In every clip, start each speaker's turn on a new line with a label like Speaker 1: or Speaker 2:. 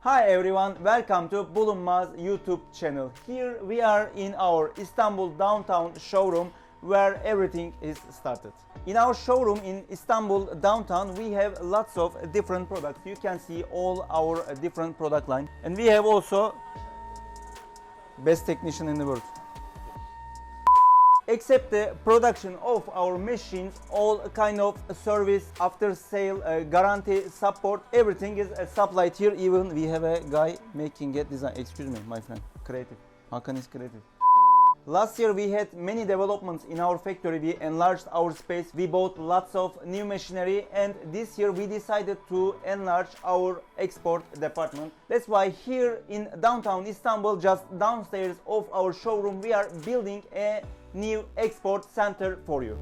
Speaker 1: Hi everyone, welcome to Bulunmaz YouTube channel. Here we are in our Istanbul downtown showroom where everything is started. In our showroom in Istanbul downtown we have lots of different products. You can see all our different product line, and we have also best technician in the world. Except the production of our machines, all kind of service, after sale, guarantee, support, everything is supplied here. Even we have a guy making a design. Excuse me, my friend. Creative. Hakan is creative. Last year we had many developments in our factory. We enlarged our space. We bought lots of new machinery, and this year we decided to enlarge our export department. That's why here in downtown Istanbul, just downstairs of our showroom, we are building a new export center for you.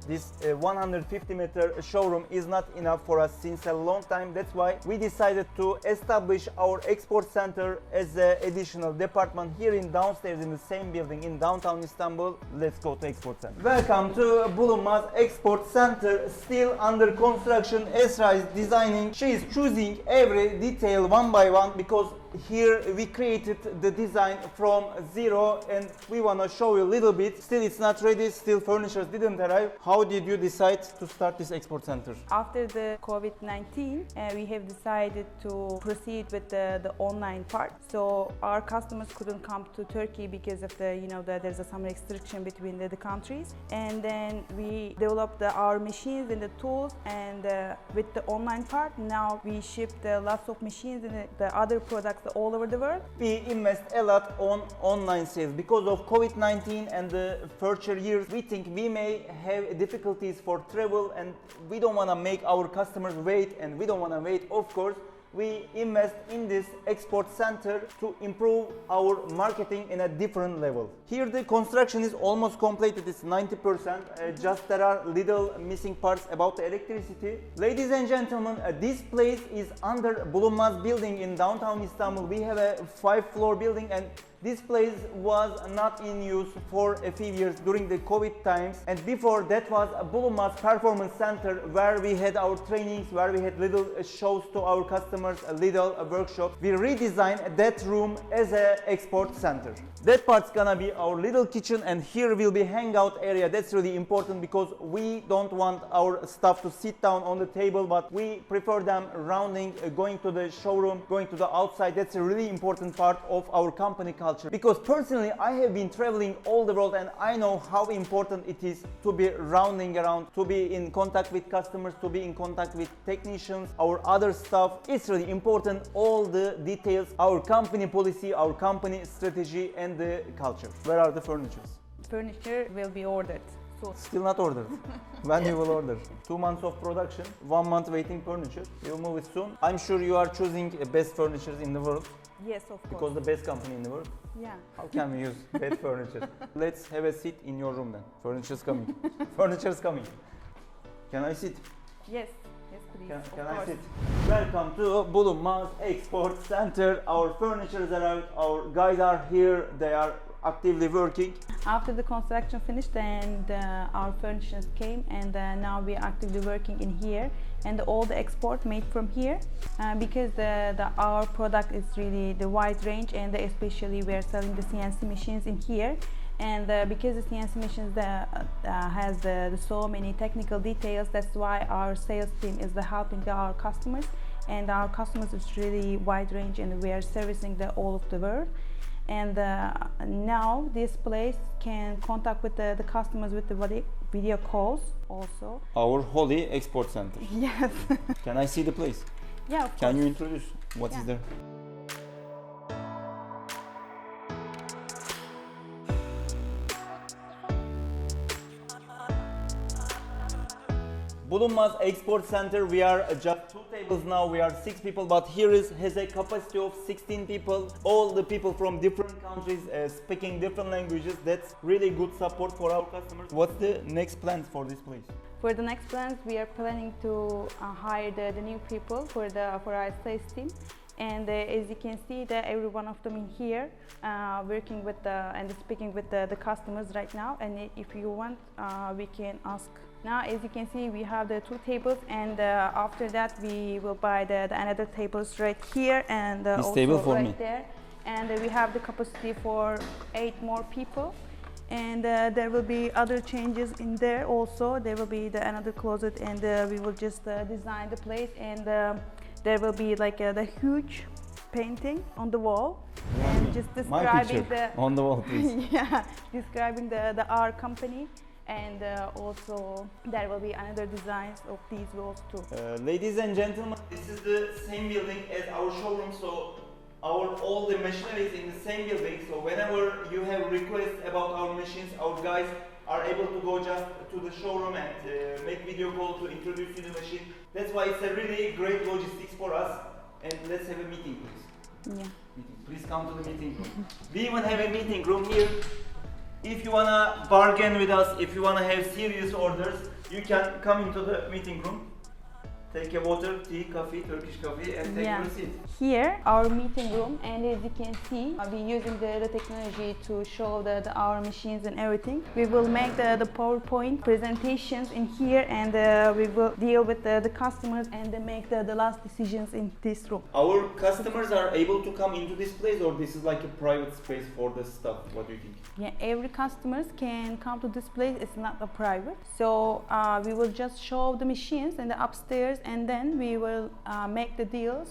Speaker 1: This 150-meter showroom is not enough for us since a long time. That's why we decided to establish our export center as an additional department here in downstairs in the same building in downtown Istanbul. Let's go to export center. Welcome to Bulunmaz Export Center, still under construction. Esra is designing. She is choosing every detail one by one because here we created the design from zero, and we want to show you a little bit. Still it's not ready, still furniture didn't arrive. How did you decide to start this export center?
Speaker 2: After the COVID-19, we have decided to proceed with the online part. So our customers couldn't come to Turkey because of there's some restriction between the countries. And then we developed our machines and the tools, and with the online part, now we ship lots of machines and the other products all over the world.
Speaker 1: We invest a lot on online sales. Because of COVID-19 and the future years, we think we may have difficulties for travel, and we don't want to make our customers wait, and we don't want to wait, of course. We invest in this export center to improve our marketing in a different level. Here the construction is almost completed, it's 90%, just there are little missing parts about the electricity. Ladies and gentlemen, this place is under Bulunmaz building in downtown Istanbul. We have a 5-floor building, and this place was not in use for a few years during the COVID times, and before that was a Bulunmaz Performance Center where we had our trainings, where we had little shows to our customers, a little workshop. We redesigned that room as an export center. That part's gonna be our little kitchen, and here will be hangout area. That's really important because we don't want our staff to sit down on the table, but we prefer them rounding, going to the showroom, going to the outside. That's a really important part of our company culture. Because personally, I have been traveling all the world, and I know how important it is to be rounding around, to be in contact with customers, to be in contact with technicians, our other staff. It's really important, all the details, our company policy, our company strategy, and the culture. Where are the furnitures?
Speaker 2: Furniture will be ordered. So
Speaker 1: Still not ordered. When you will order? 2 months of production, 1 month waiting furniture. You'll move it soon. I'm sure you are choosing best furnitures in the world.
Speaker 2: yes, of course.
Speaker 1: Because the best company in the world.
Speaker 2: Yeah.
Speaker 1: How can we use bad furniture? Let's have a seat in your room then. Furniture's coming. Furniture's coming. Can I sit?
Speaker 2: Yes, please.
Speaker 1: Can I sit? Welcome to Bulunmaz Export Center. Our furniture is arrived. Our guys are here. They are actively working.
Speaker 2: After the construction finished, and our furniture came, and now we are actively working in here, and all the export made from here, because our product is really the wide range, and especially we are selling the CNC machines in here. And because the CNC machines has so many technical details, that's why our sales team is helping our customers, and our customers is really wide range, and we are servicing all of the world. And now this place can contact with the customers with the video calls also.
Speaker 1: Our holy export center.
Speaker 2: Yes.
Speaker 1: Can I see the place?
Speaker 2: Yeah, of
Speaker 1: Can
Speaker 2: course.
Speaker 1: you introduce what is there? Bulunmaz Export Center, we are just 2 tables now, we are 6 people, but here has a capacity of 16 people, all the people from different countries speaking different languages. That's really good support for our customers. What's the next plans for this place?
Speaker 2: For the next plans, we are planning to hire the new people for our sales team, And as you can see, that every one of them in here working with and speaking with the customers right now. And if you want, we can ask. Now, as you can see, we have the 2 tables, and after that, we will buy the another tables right here and also
Speaker 1: table for
Speaker 2: right
Speaker 1: me.
Speaker 2: there. And we have the capacity for 8 more people. And there will be other changes in there also. There will be another closet, and we will just design the place. And there will be like the huge painting on the wall, and just describing
Speaker 1: on the wall, please.
Speaker 2: yeah, describing the our company. And also there will be another designs of these walls too.
Speaker 1: Ladies and gentlemen, this is the same building as our showroom, so all the machinery is in the same building. So whenever you have requests about our machines, our guys are able to go just to the showroom and make video call to introduce you the machine. That's why it's a really great logistics for us. And let's have a meeting, please.
Speaker 2: Yeah.
Speaker 1: Please come to the meeting room. We even have a meeting room here. If you wanna bargain with us, if you wanna have serious orders, you can come into the meeting room. Take a water, tea, coffee, Turkish coffee, and take your seat.
Speaker 2: Here, our meeting room, and as you can see, we're using the technology to show our machines and everything. We will make the PowerPoint presentations in here, and we will deal with the customers and make the last decisions in this room.
Speaker 1: Our customers are able to come into this place, or this is like a private space for the staff? What do you think?
Speaker 2: Yeah, every customers can come to this place. It's not a private. So we will just show the machines in the upstairs, and then we will make the deals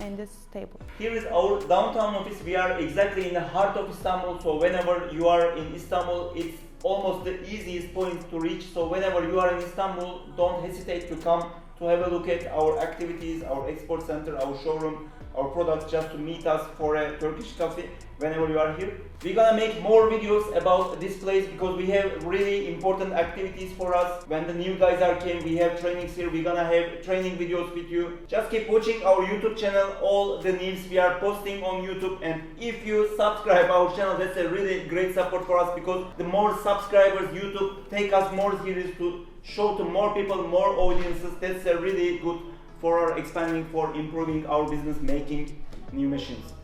Speaker 2: in this table.
Speaker 1: Here is our downtown office. We are exactly in the heart of Istanbul, so whenever you are in Istanbul, it's almost the easiest point to reach. So whenever you are in Istanbul, don't hesitate to come to have a look at our activities, our export center, our showroom, our products, just to meet us for a Turkish coffee whenever you are here. We're gonna make more videos about this place because we have really important activities for us. When the new guys are came, we have trainings here. We're gonna have training videos with you. Just keep watching our YouTube channel, all the news we are posting on YouTube. And if you subscribe our channel, that's a really great support for us, because the more subscribers YouTube take us more serious to show to more people, more audiences. That's a really good for our expanding, for improving our business, making new machines.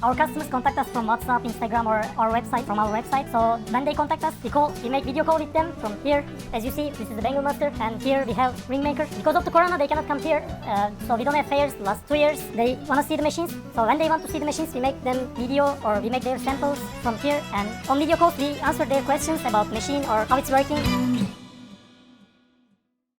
Speaker 3: Our customers contact us from WhatsApp, Instagram, or our website, from our website. So when they contact us, we make video call with them from here. As you see, this is the Bengal Master, and here we have ring maker. Because of the corona, they cannot come here, so we don't have fairs the last 2 years. They want to see the machines, so when they want to see the machines, we make them video, or we make their samples from here, and on video calls we answer their questions about machine or how it's working.